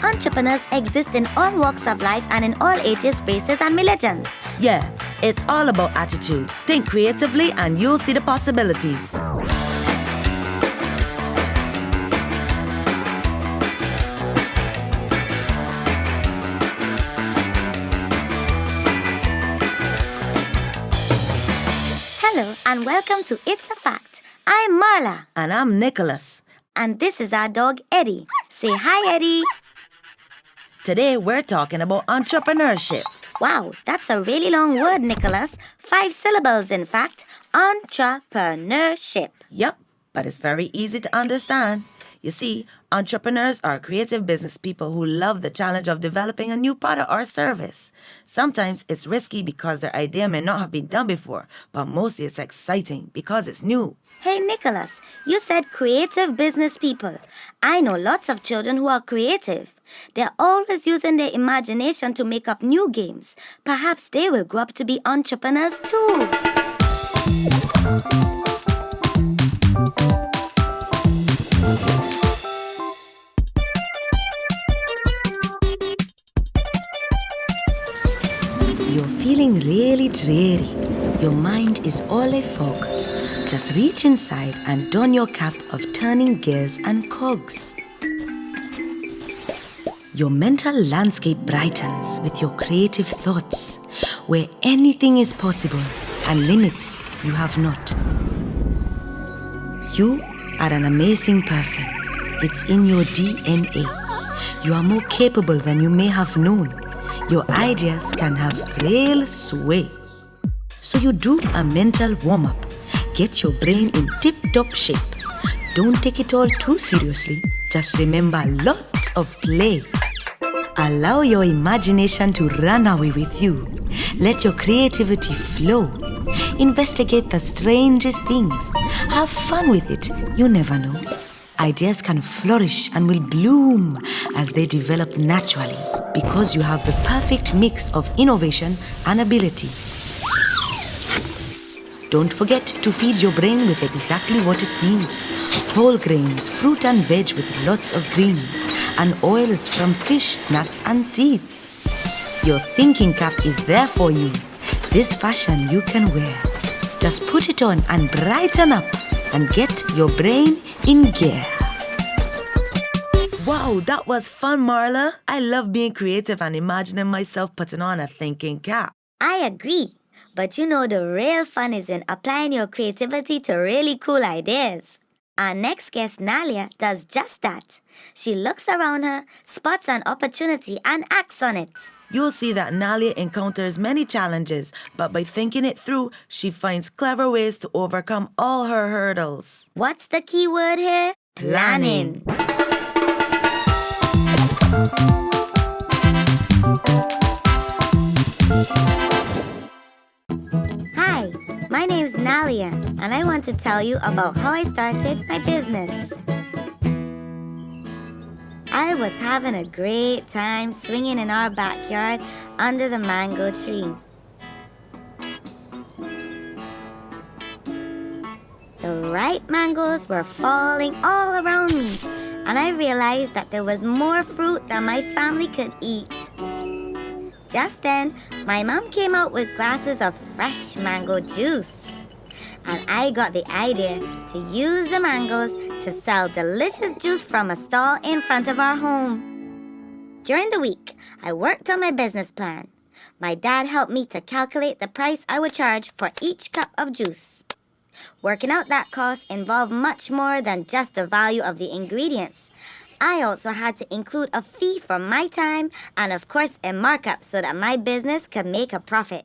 Entrepreneurs exist in all walks of life and in all ages, races, and religions. Yeah, it's all about attitude. Think creatively and you'll see the possibilities. Hello and welcome to It's a Fact. I'm Marla. And I'm Nicholas. And this is our dog Eddie. Say hi, Eddie. Today we're talking about entrepreneurship. Wow, that's a really long word, Nicholas. 5 syllables, in fact. Entrepreneurship. Yep, but it's very easy to understand. You see, entrepreneurs are creative business people who love the challenge of developing a new product or service. Sometimes it's risky because their idea may not have been done before, but mostly it's exciting because it's new. Hey, Nicholas, you said creative business people. I know lots of children who are creative. They're always using their imagination to make up new games. Perhaps they will grow up to be entrepreneurs too. You're feeling really dreary. Your mind is all a fog. Just reach inside and don your cap of turning gears and cogs. Your mental landscape brightens with your creative thoughts, where anything is possible and limits you have not. You are an amazing person. It's in your DNA. You are more capable than you may have known. Your ideas can have real sway. So you do a mental warm-up. Get your brain in tip-top shape. Don't take it all too seriously. Just remember lots of play. Allow your imagination to run away with you. Let your creativity flow. Investigate the strangest things. Have fun with it. You never know. Ideas can flourish and will bloom as they develop naturally because you have the perfect mix of innovation and ability. Don't forget to feed your brain with exactly what it needs. Whole grains, fruit and veg with lots of greens, and oils from fish, nuts and seeds. Your thinking cap is there for you. This fashion you can wear. Just put it on and brighten up and get your brain in gear. Wow, that was fun, Marla. I love being creative and imagining myself putting on a thinking cap. I agree. But you know the real fun is in applying your creativity to really cool ideas. Our next guest, Nalia, does just that. She looks around her, spots an opportunity, and acts on it. You'll see that Nalia encounters many challenges, but by thinking it through, she finds clever ways to overcome all her hurdles. What's the key word here? Planning. Hi, my name's Nalia, and I want to tell you about how I started my business. I was having a great time swinging in our backyard under the mango tree. The ripe mangoes were falling all around me, and I realized that there was more fruit than my family could eat. Just then, my mom came out with glasses of fresh mango juice. And I got the idea to use the mangoes to sell delicious juice from a stall in front of our home. During the week, I worked on my business plan. My dad helped me to calculate the price I would charge for each cup of juice. Working out that cost involved much more than just the value of the ingredients. I also had to include a fee for my time and of course a markup so that my business could make a profit.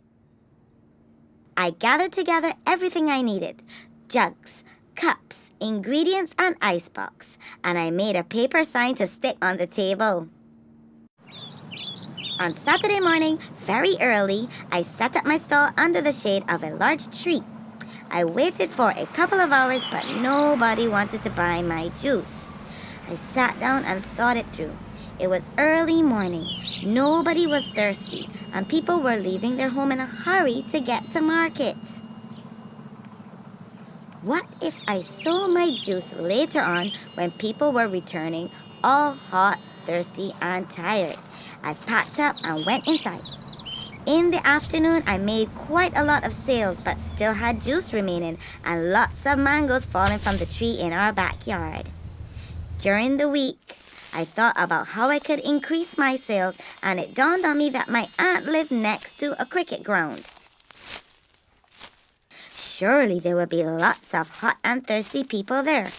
I gathered together everything I needed: jugs, cups, ingredients, and icebox, and I made a paper sign to stick on the table. On Saturday morning, very early, I set up my stall under the shade of a large tree. I waited for a couple of hours, but nobody wanted to buy my juice. I sat down and thought it through. It was early morning. Nobody was thirsty, and people were leaving their home in a hurry to get to market. What if I sold my juice later on when people were returning, all hot thirsty and tired. I packed up and went inside. In the afternoon, I made quite a lot of sales but still had juice remaining and lots of mangoes falling from the tree in our backyard. During the week, I thought about how I could increase my sales, and it dawned on me that my aunt lived next to a cricket ground. Surely there would be lots of hot and thirsty people there.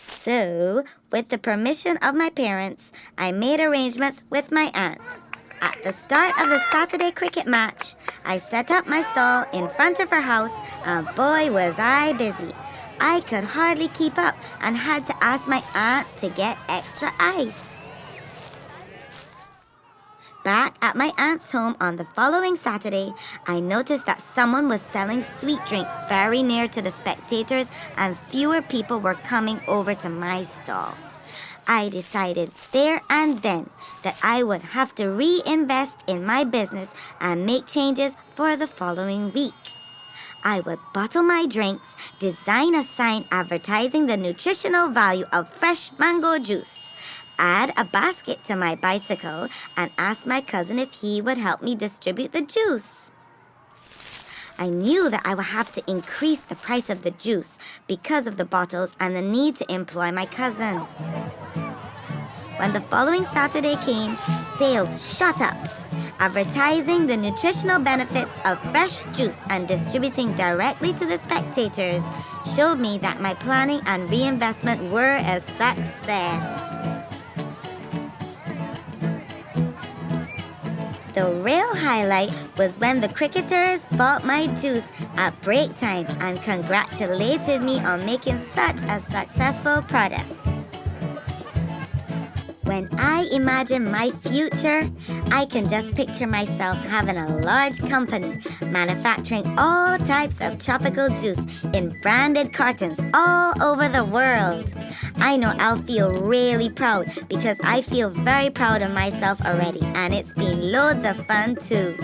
So, with the permission of my parents, I made arrangements with my aunt. At the start of the Saturday cricket match, I set up my stall in front of her house, and boy was I busy. I could hardly keep up and had to ask my aunt to get extra ice. Back at my aunt's home on the following Saturday, I noticed that someone was selling sweet drinks very near to the spectators and fewer people were coming over to my stall. I decided there and then that I would have to reinvest in my business and make changes for the following week. I would bottle my drinks, design a sign advertising the nutritional value of fresh mango juice, add a basket to my bicycle, and ask my cousin if he would help me distribute the juice. I knew that I would have to increase the price of the juice because of the bottles and the need to employ my cousin. When the following Saturday came, sales shot up. Advertising the nutritional benefits of fresh juice and distributing directly to the spectators showed me that my planning and reinvestment were a success. The real highlight was when the cricketers bought my juice at break time and congratulated me on making such a successful product. When I imagine my future, I can just picture myself having a large company manufacturing all types of tropical juice in branded cartons all over the world. I know I'll feel really proud because I feel very proud of myself already, and it's been loads of fun too.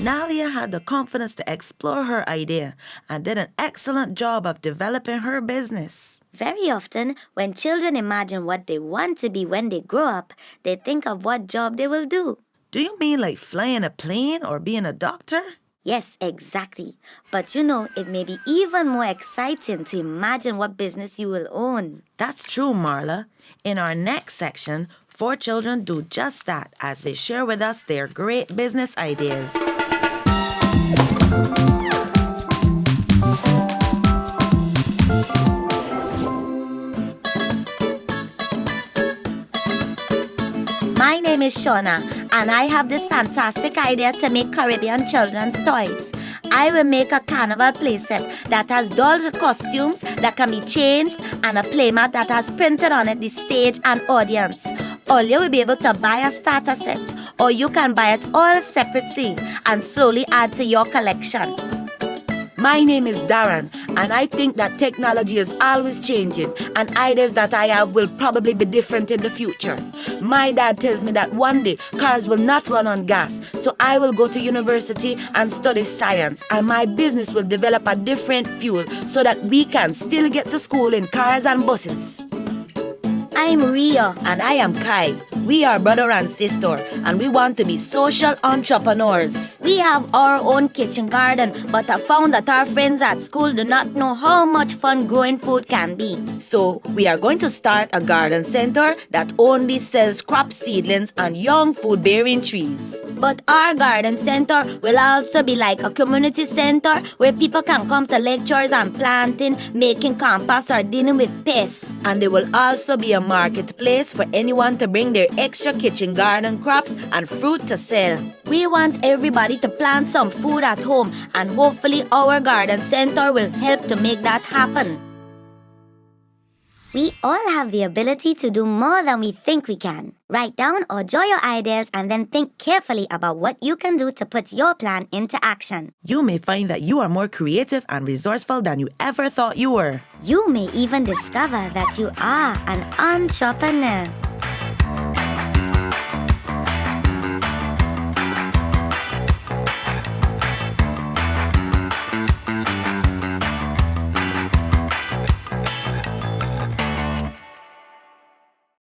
Nalia had the confidence to explore her idea and did an excellent job of developing her business. Very often, when children imagine what they want to be when they grow up, they think of what job they will do. Do you mean like flying a plane or being a doctor? Yes, exactly. But you know, it may be even more exciting to imagine what business you will own. That's true, Marla. In our next section, 4 children do just that as they share with us their great business ideas. My name is Shauna, and I have this fantastic idea to make Caribbean children's toys. I will make a carnival playset that has dolls with costumes that can be changed and a playmat that has printed on it the stage and audience. All you will be able to buy a starter set, or you can buy it all separately and slowly add to your collection. My name is Darren, and I think that technology is always changing, and ideas that I have will probably be different in the future. My dad tells me that one day cars will not run on gas, so I will go to university and study science, and my business will develop a different fuel so that we can still get to school in cars and buses. I'm Ria. And I am Kai. We are brother and sister, and we want to be social entrepreneurs. We have our own kitchen garden, but I found that our friends at school do not know how much fun growing food can be. So we are going to start a garden center that only sells crop seedlings and young food-bearing trees. But our garden center will also be like a community center where people can come to lectures on planting, making compost, or dealing with pests. And there will also be a marketplace for anyone to bring their extra kitchen garden crops and fruit to sell. We want everybody to plant some food at home, and hopefully our garden center will help to make that happen. We all have the ability to do more than we think we can. Write down or draw your ideas and then think carefully about what you can do to put your plan into action. You may find that you are more creative and resourceful than you ever thought you were. You may even discover that you are an entrepreneur.